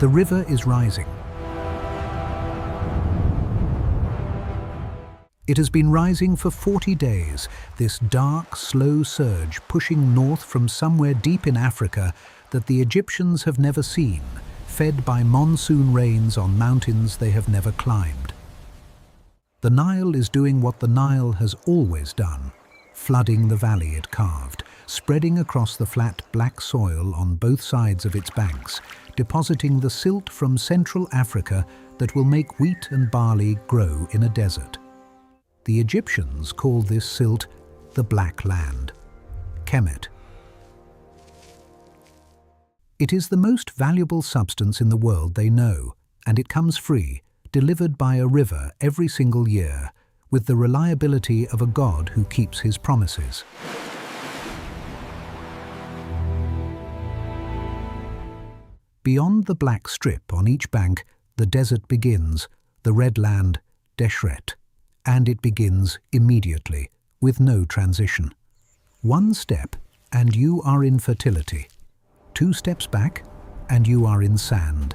The river is rising. It has been rising for 40 days, this dark, slow surge pushing north from somewhere deep in Africa that the Egyptians have never seen, fed by monsoon rains on mountains they have never climbed. The Nile is doing what the Nile has always done, flooding the valley it carved, spreading across the flat black soil on both sides of its banks, depositing the silt from Central Africa that will make wheat and barley grow in a desert. The Egyptians called this silt the Black Land, Kemet. It is the most valuable substance in the world they know, and it comes free, delivered by a river every single year, with the reliability of a god who keeps his promises. Beyond the black strip on each bank, the desert begins, the red land, Deshret. And it begins immediately, with no transition. One step, and you are in fertility. 2 steps back, and you are in sand.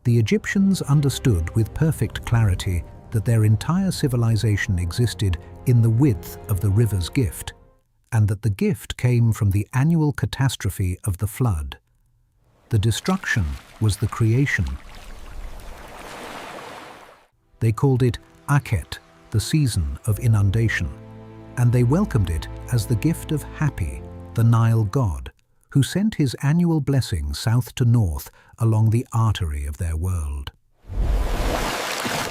The Egyptians understood with perfect clarity that their entire civilization existed in the width of the river's gift, and that the gift came from the annual catastrophe of the flood. The destruction was the creation. They called it Akhet, the season of inundation, and they welcomed it as the gift of Hapi, the Nile god, who sent his annual blessing south to north along the artery of their world.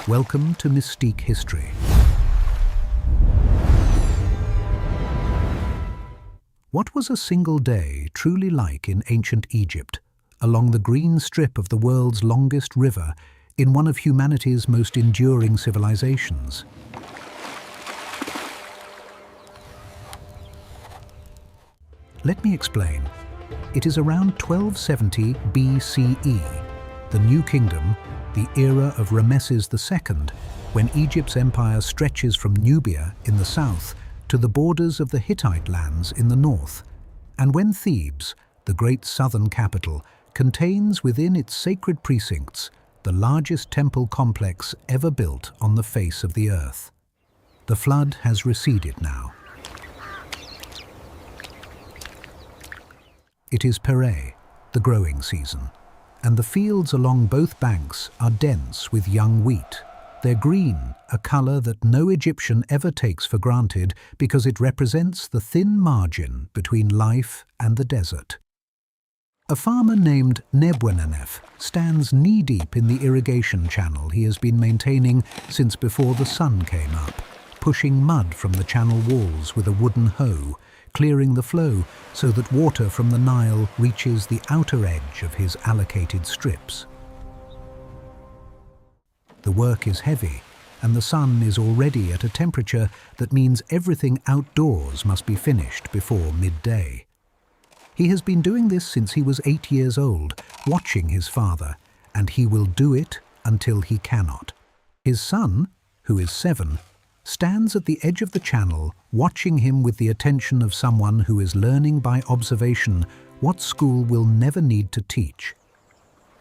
Welcome to Mystique History. What was a single day truly like in ancient Egypt, along the green strip of the world's longest river, in one of humanity's most enduring civilizations? Let me explain. It is around 1270 BCE, the New Kingdom, the era of Ramesses II, when Egypt's empire stretches from Nubia in the south to the borders of the Hittite lands in the north, and when Thebes, the great southern capital, contains within its sacred precincts the largest temple complex ever built on the face of the earth. The flood has receded now. It is Pere, the growing season, and the fields along both banks are dense with young wheat. They're green, a color that no Egyptian ever takes for granted because it represents the thin margin between life and the desert. A farmer named Nebwenenef stands knee-deep in the irrigation channel he has been maintaining since before the sun came up, pushing mud from the channel walls with a wooden hoe, clearing the flow so that water from the Nile reaches the outer edge of his allocated strips. The work is heavy, and the sun is already at a temperature that means everything outdoors must be finished before midday. He has been doing this since he was 8 years old, watching his father, and he will do it until he cannot. His son, who is 7, stands at the edge of the channel, watching him with the attention of someone who is learning by observation what school will never need to teach.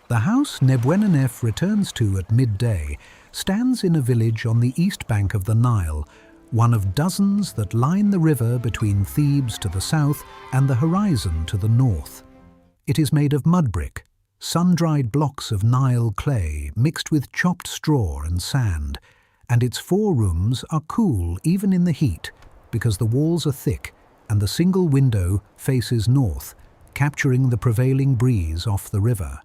The house Nebwenenef returns to at midday stands in a village on the east bank of the Nile, one of dozens that line the river between Thebes to the south and the horizon to the north. It is made of mudbrick, sun-dried blocks of Nile clay mixed with chopped straw and sand, and its 4 rooms are cool even in the heat because the walls are thick and the single window faces north, capturing the prevailing breeze off the river.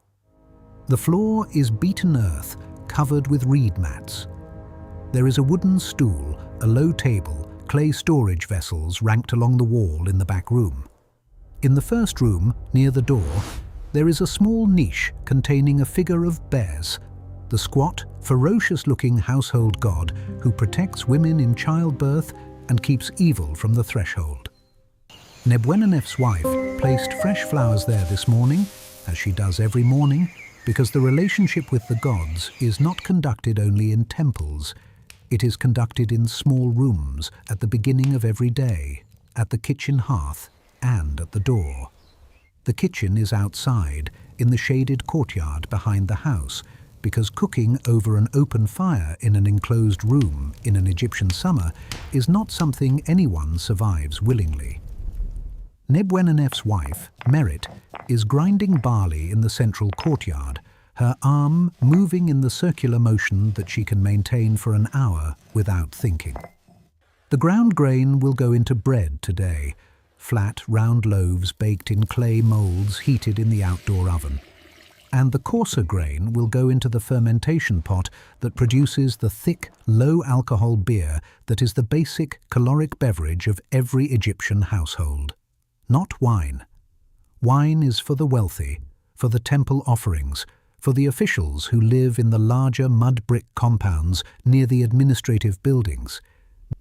The floor is beaten earth covered with reed mats. There is a wooden stool, a low table, clay storage vessels ranked along the wall in the back room. In the first room, near the door, there is a small niche containing a figure of Bes, the squat, ferocious-looking household god who protects women in childbirth and keeps evil from the threshold. Nebwenenef's wife placed fresh flowers there this morning, as she does every morning, because the relationship with the gods is not conducted only in temples. It is conducted in small rooms at the beginning of every day, at the kitchen hearth, and at the door. The kitchen is outside, in the shaded courtyard behind the house, because cooking over an open fire in an enclosed room in an Egyptian summer is not something anyone survives willingly. Nebwenenef's wife, Merit, is grinding barley in the central courtyard, her arm moving in the circular motion that she can maintain for an hour without thinking. The ground grain will go into bread today, flat, round loaves baked in clay molds heated in the outdoor oven. And the coarser grain will go into the fermentation pot that produces the thick, low-alcohol beer that is the basic caloric beverage of every Egyptian household. Not wine. Wine is for the wealthy, for the temple offerings, for the officials who live in the larger mud-brick compounds near the administrative buildings.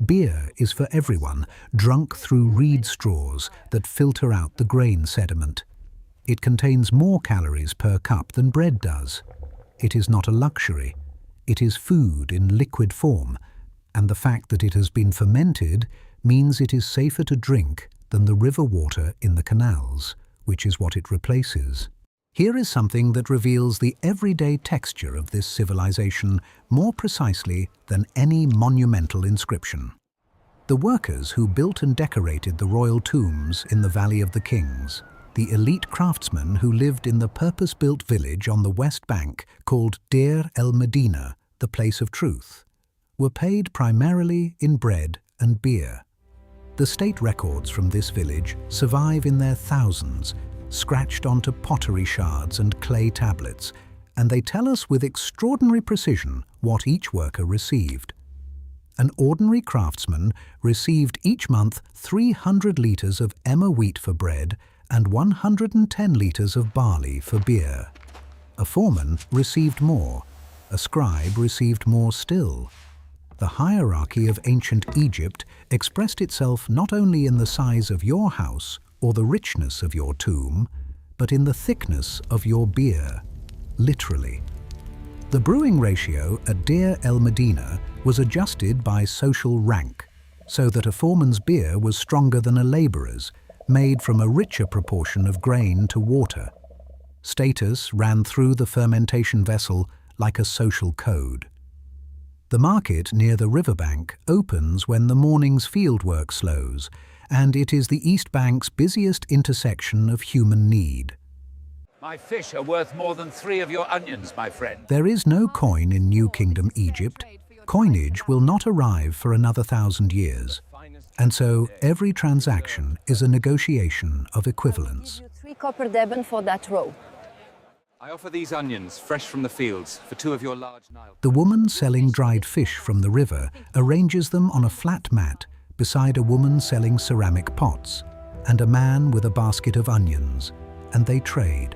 Beer is for everyone, drunk through reed straws that filter out the grain sediment. It contains more calories per cup than bread does. It is not a luxury. It is food in liquid form, and the fact that it has been fermented means it is safer to drink than the river water in the canals, which is what it replaces. Here is something that reveals the everyday texture of this civilization more precisely than any monumental inscription. The workers who built and decorated the royal tombs in the Valley of the Kings, the elite craftsmen who lived in the purpose-built village on the west bank called Deir el-Medina, the place of truth, were paid primarily in bread and beer. The state records from this village survive in their thousands, scratched onto pottery shards and clay tablets, and they tell us with extraordinary precision what each worker received. An ordinary craftsman received each month 300 litres of emmer wheat for bread and 110 litres of barley for beer. A foreman received more. A scribe received more still. The hierarchy of ancient Egypt expressed itself not only in the size of your house or the richness of your tomb, but in the thickness of your beer, literally. The brewing ratio at Deir el-Medina was adjusted by social rank, so that a foreman's beer was stronger than a labourer's, made from a richer proportion of grain to water. Status ran through the fermentation vessel like a social code. The market near the riverbank opens when the morning's fieldwork slows, and it is the East Bank's busiest intersection of human need. My fish are worth more than 3 of your onions, my friend. There is no coin in New Kingdom Egypt. Coinage will not arrive for another 1,000 years. And so every transaction is a negotiation of equivalence. I'll give you 3 copper Theban for that row. I offer these onions, fresh from the fields, for 2 of your large Nile. The woman selling dried fish from the river arranges them on a flat mat beside a woman selling ceramic pots and a man with a basket of onions, and they trade.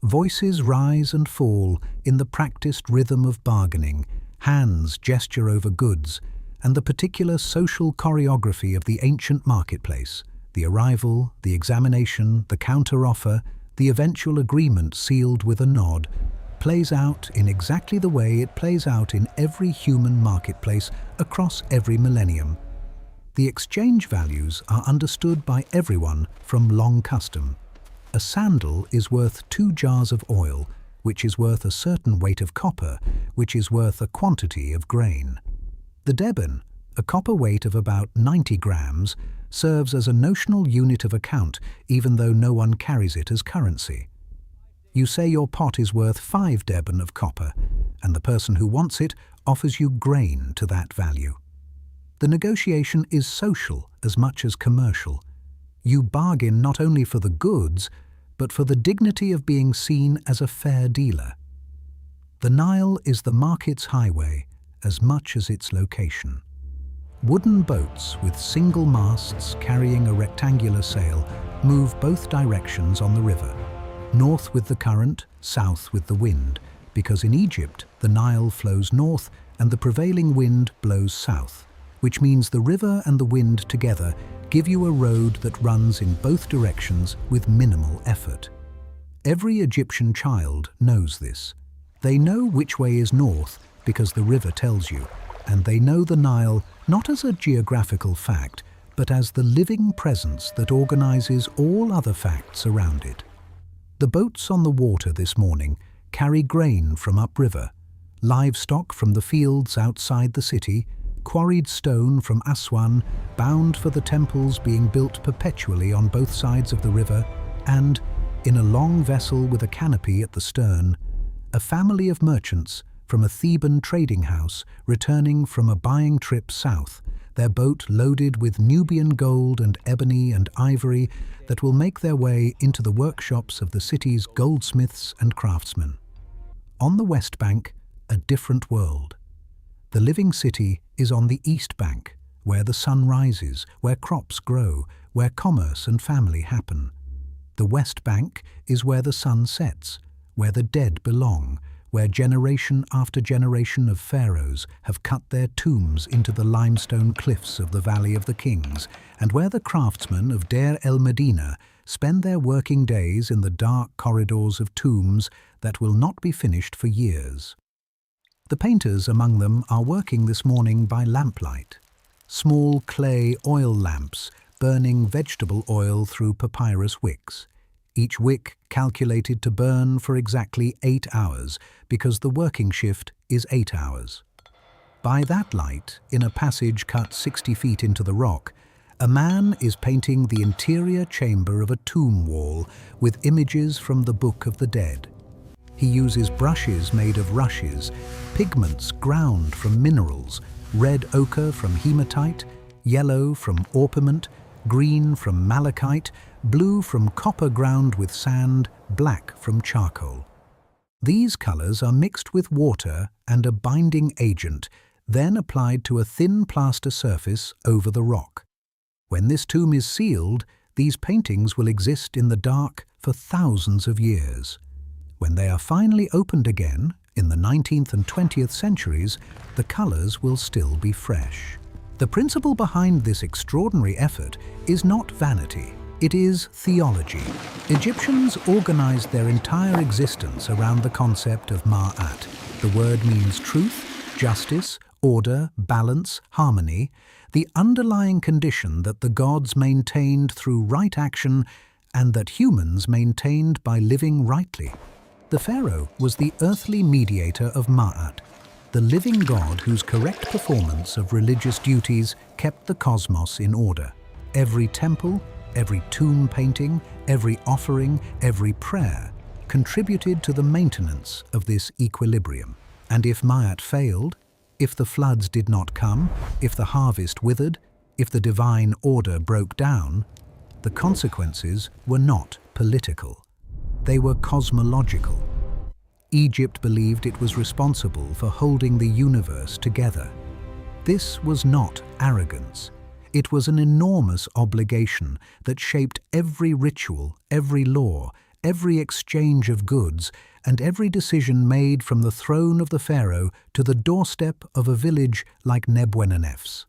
Voices rise and fall in the practiced rhythm of bargaining, hands gesture over goods, and the particular social choreography of the ancient marketplace, the arrival, the examination, the counter-offer, the eventual agreement sealed with a nod, plays out in exactly the way it plays out in every human marketplace across every millennium. The exchange values are understood by everyone from long custom. A sandal is worth 2 jars of oil, which is worth a certain weight of copper, which is worth a quantity of grain. The Theban, a copper weight of about 90 grams, serves as a notional unit of account, even though no one carries it as currency. You say your pot is worth 5 Theban of copper, and the person who wants it offers you grain to that value. The negotiation is social as much as commercial. You bargain not only for the goods, but for the dignity of being seen as a fair dealer. The Nile is the market's highway as much as its location. Wooden boats with single masts carrying a rectangular sail move both directions on the river, north with the current, south with the wind, because in Egypt the Nile flows north and the prevailing wind blows south, which means the river and the wind together give you a road that runs in both directions with minimal effort. Every Egyptian child knows this. They know which way is north because the river tells you, and they know the Nile not as a geographical fact, but as the living presence that organizes all other facts around it. The boats on the water this morning carry grain from upriver, livestock from the fields outside the city, quarried stone from Aswan, bound for the temples being built perpetually on both sides of the river, and, in a long vessel with a canopy at the stern, a family of merchants from a Theban trading house returning from a buying trip south, their boat loaded with Nubian gold and ebony and ivory that will make their way into the workshops of the city's goldsmiths and craftsmen. On the west bank, a different world. The living city is on the east bank, where the sun rises, where crops grow, where commerce and family happen. The west bank is where the sun sets, where the dead belong, where generation after generation of pharaohs have cut their tombs into the limestone cliffs of the Valley of the Kings, and where the craftsmen of Deir el-Medina spend their working days in the dark corridors of tombs that will not be finished for years. The painters among them are working this morning by lamplight, small clay oil lamps burning vegetable oil through papyrus wicks, each wick calculated to burn for exactly 8 hours because the working shift is 8 hours. By that light, in a passage cut 60 feet into the rock, a man is painting the interior chamber of a tomb wall with images from the Book of the Dead. He uses brushes made of rushes, pigments ground from minerals, red ochre from hematite, yellow from orpiment, green from malachite, blue from copper ground with sand, black from charcoal. These colors are mixed with water and a binding agent, then applied to a thin plaster surface over the rock. When this tomb is sealed, these paintings will exist in the dark for thousands of years. When they are finally opened again, in the 19th and 20th centuries, the colors will still be fresh. The principle behind this extraordinary effort is not vanity, it is theology. Egyptians organized their entire existence around the concept of Ma'at. The word means truth, justice, order, balance, harmony, the underlying condition that the gods maintained through right action and that humans maintained by living rightly. The pharaoh was the earthly mediator of Ma'at, the living god whose correct performance of religious duties kept the cosmos in order. Every temple, every tomb painting, every offering, every prayer contributed to the maintenance of this equilibrium. And if Ma'at failed, if the floods did not come, if the harvest withered, if the divine order broke down, the consequences were not political. They were cosmological. Egypt believed it was responsible for holding the universe together. This was not arrogance. It was an enormous obligation that shaped every ritual, every law, every exchange of goods, and every decision made from the throne of the pharaoh to the doorstep of a village like Nebwenenef's.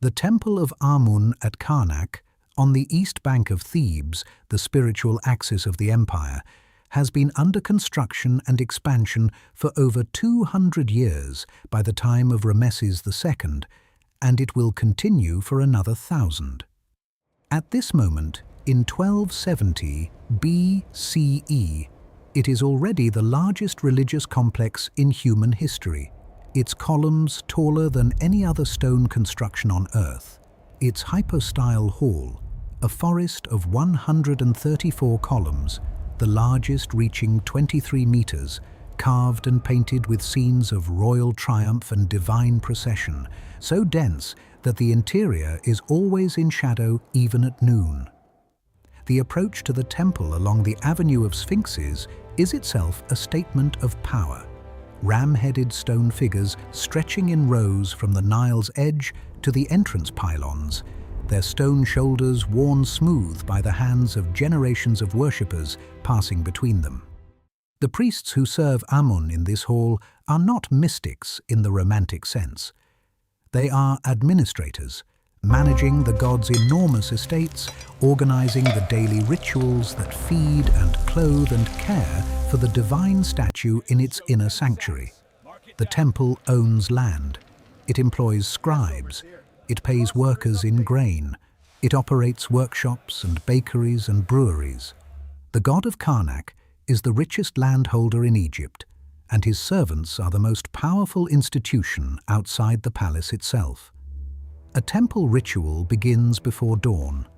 The temple of Amun at Karnak, on the east bank of Thebes, the spiritual axis of the empire, has been under construction and expansion for over 200 years by the time of Ramesses II, and it will continue for another 1,000. At this moment, in 1270 BCE, it is already the largest religious complex in human history, its columns taller than any other stone construction on Earth, its hypostyle hall, a forest of 134 columns, the largest reaching 23 meters, carved and painted with scenes of royal triumph and divine procession, so dense that the interior is always in shadow even at noon. The approach to the temple along the Avenue of Sphinxes is itself a statement of power. Ram-headed stone figures stretching in rows from the Nile's edge to the entrance pylons, their stone shoulders worn smooth by the hands of generations of worshippers passing between them. The priests who serve Amun in this hall are not mystics in the romantic sense. They are administrators, managing the god's enormous estates, organizing the daily rituals that feed and clothe and care for the divine statue in its inner sanctuary. The temple owns land. It employs scribes. It pays workers in grain, It operates workshops and bakeries and breweries. The god of Karnak is the richest landholder in Egypt, and his servants are the most powerful institution outside the palace itself. A temple ritual begins before dawn.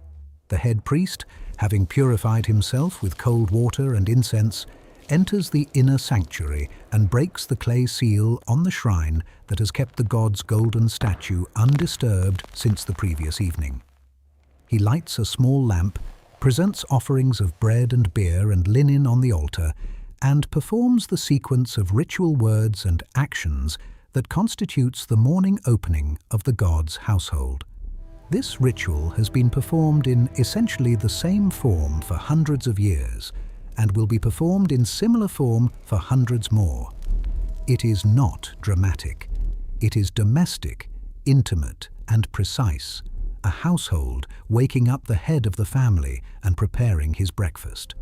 The head priest, having purified himself with cold water and incense, enters the inner sanctuary and breaks the clay seal on the shrine that has kept the god's golden statue undisturbed since the previous evening. He lights a small lamp, presents offerings of bread and beer and linen on the altar, and performs the sequence of ritual words and actions that constitutes the morning opening of the god's household. This ritual has been performed in essentially the same form for hundreds of years, and will be performed in similar form for hundreds more. It is not dramatic. It is domestic, intimate, and precise. A household waking up the head of the family and preparing his breakfast.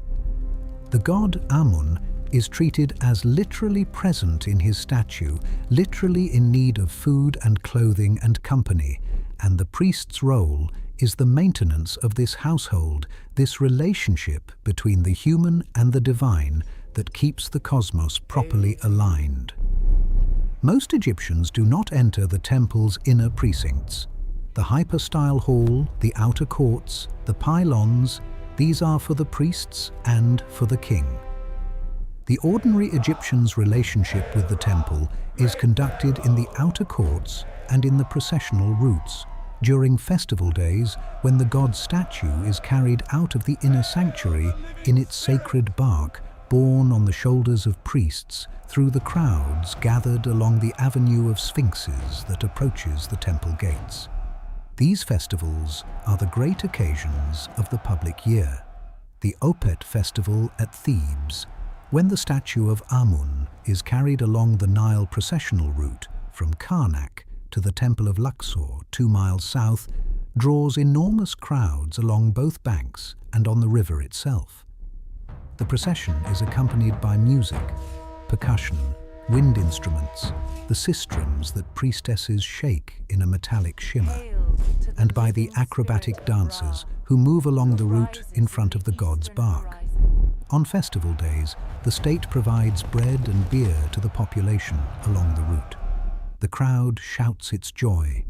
The god Amun is treated as literally present in his statue, literally in need of food and clothing and company, and the priest's role is the maintenance of this household, this relationship between the human and the divine that keeps the cosmos properly aligned. Most Egyptians do not enter the temple's inner precincts. The hypostyle hall, the outer courts, the pylons, these are for the priests and for the king. The ordinary Egyptian's relationship with the temple is conducted in the outer courts and in the processional routes. During festival days, when the god's statue is carried out of the inner sanctuary in its sacred bark, borne on the shoulders of priests, through the crowds gathered along the avenue of sphinxes that approaches the temple gates. These festivals are the great occasions of the public year. The Opet Festival at Thebes, when the statue of Amun is carried along the Nile processional route from Karnak to the Temple of Luxor, 2 miles south, draws enormous crowds along both banks and on the river itself. The procession is accompanied by music, percussion, wind instruments, the sistrums that priestesses shake in a metallic shimmer, and by the acrobatic dancers who move along the route in front of the god's bark. On festival days, the state provides bread and beer to the population along the route. The crowd shouts its joy.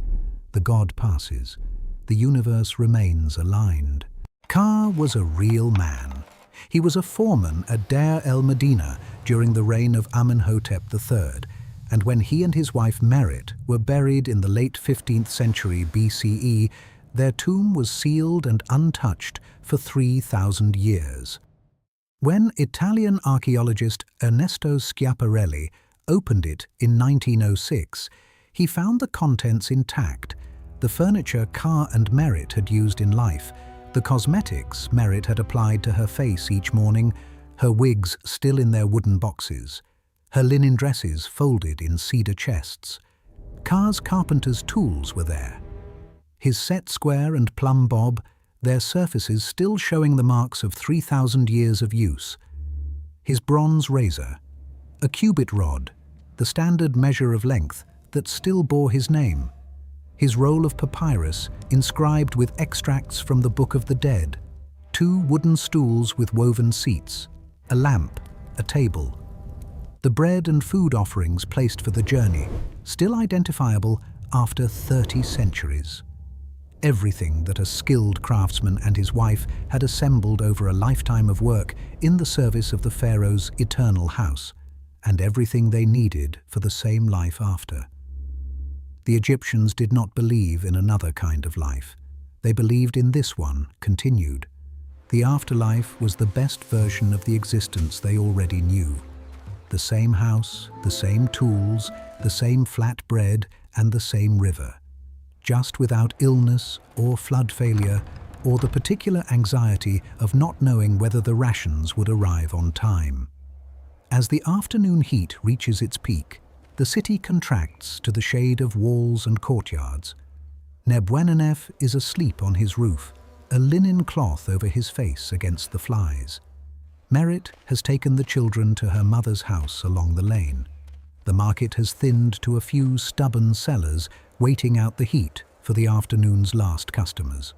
The god passes. The universe remains aligned. Ka was a real man. He was a foreman at Deir el-Medina during the reign of Amenhotep III, and when he and his wife Merit were buried in the late 15th century BCE, their tomb was sealed and untouched for 3,000 years. When Italian archaeologist Ernesto Schiaparelli opened it in 1906, he found the contents intact, the furniture Ka and Merit had used in life, the cosmetics Merit had applied to her face each morning, her wigs still in their wooden boxes, her linen dresses folded in cedar chests. Ka's carpenter's tools were there. His set square and plumb bob, their surfaces still showing the marks of 3,000 years of use. His bronze razor, a cubit rod, the standard measure of length that still bore his name. His roll of papyrus inscribed with extracts from the Book of the Dead, 2 wooden stools with woven seats, a lamp, a table. The bread and food offerings placed for the journey, still identifiable after 30 centuries. Everything that a skilled craftsman and his wife had assembled over a lifetime of work in the service of the Pharaoh's eternal house, and everything they needed for the same life after. The Egyptians did not believe in another kind of life. They believed in this one, continued. The afterlife was the best version of the existence they already knew. The same house, the same tools, the same flat bread, and the same river. Just without illness or flood failure, or the particular anxiety of not knowing whether the rations would arrive on time. As the afternoon heat reaches its peak, the city contracts to the shade of walls and courtyards. Nebwenenef is asleep on his roof, a linen cloth over his face against the flies. Merit has taken the children to her mother's house along the lane. The market has thinned to a few stubborn sellers waiting out the heat for the afternoon's last customers.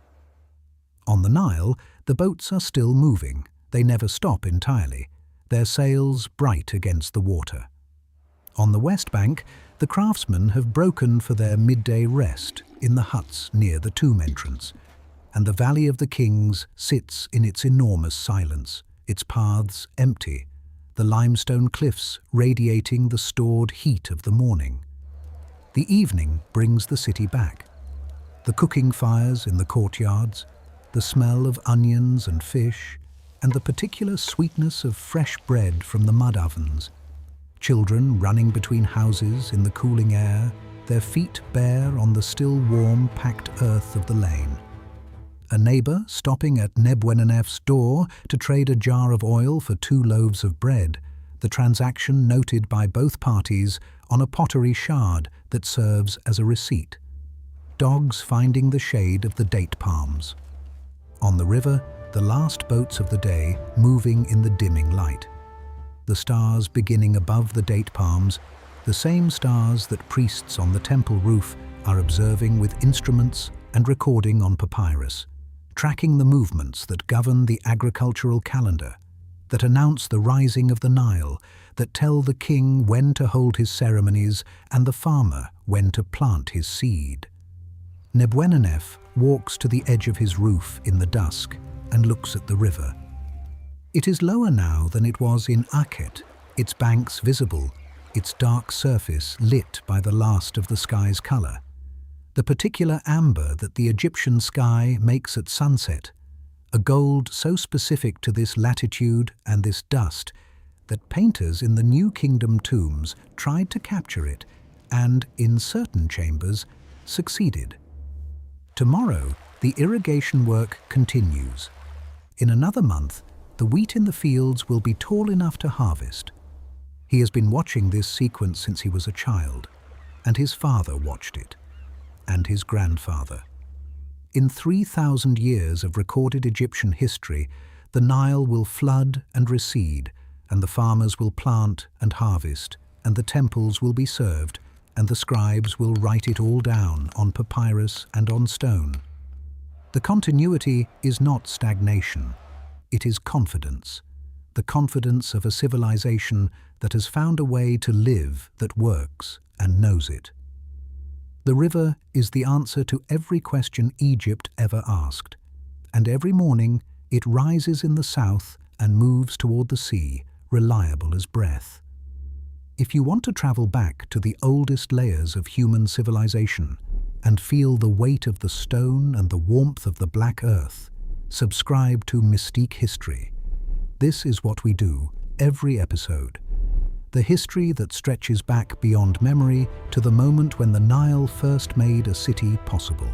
On the Nile, the boats are still moving. They never stop entirely, their sails bright against the water. On the west bank, the craftsmen have broken for their midday rest in the huts near the tomb entrance, and the Valley of the Kings sits in its enormous silence, its paths empty, the limestone cliffs radiating the stored heat of the morning. The evening brings the city back. The cooking fires in the courtyards, the smell of onions and fish, and the particular sweetness of fresh bread from the mud ovens. Children running between houses in the cooling air, their feet bare on the still warm, packed earth of the lane. A neighbor stopping at Nebwenenef's door to trade a jar of oil for 2 loaves of bread, the transaction noted by both parties on a pottery shard that serves as a receipt. Dogs finding the shade of the date palms. On the river, the last boats of the day moving in the dimming light. The stars beginning above the date palms, the same stars that priests on the temple roof are observing with instruments and recording on papyrus, tracking the movements that govern the agricultural calendar, that announce the rising of the Nile, that tell the king when to hold his ceremonies and the farmer when to plant his seed. Nebwenenef walks to the edge of his roof in the dusk and looks at the river. It is lower now than it was in Opet, its banks visible, its dark surface lit by the last of the sky's color. The particular amber that the Egyptian sky makes at sunset, a gold so specific to this latitude and this dust that painters in the New Kingdom tombs tried to capture it and, in certain chambers, succeeded. Tomorrow, the irrigation work continues. In another month, the wheat in the fields will be tall enough to harvest. He has been watching this sequence since he was a child, and his father watched it, and his grandfather. In 3,000 years of recorded Egyptian history, the Nile will flood and recede, and the farmers will plant and harvest, and the temples will be served, and the scribes will write it all down on papyrus and on stone. The continuity is not stagnation. It is confidence, the confidence of a civilization that has found a way to live that works and knows it. The river is the answer to every question Egypt ever asked, and every morning it rises in the south and moves toward the sea, reliable as breath. If you want to travel back to the oldest layers of human civilization and feel the weight of the stone and the warmth of the black earth, subscribe to Mystique History. This is what we do every episode. The history that stretches back beyond memory to the moment when the Nile first made a city possible.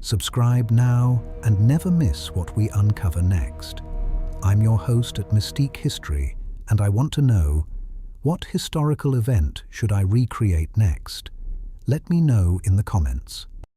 Subscribe now and never miss what we uncover next. I'm your host at Mystique History, and I want to know, what historical event should I recreate next? Let me know in the comments.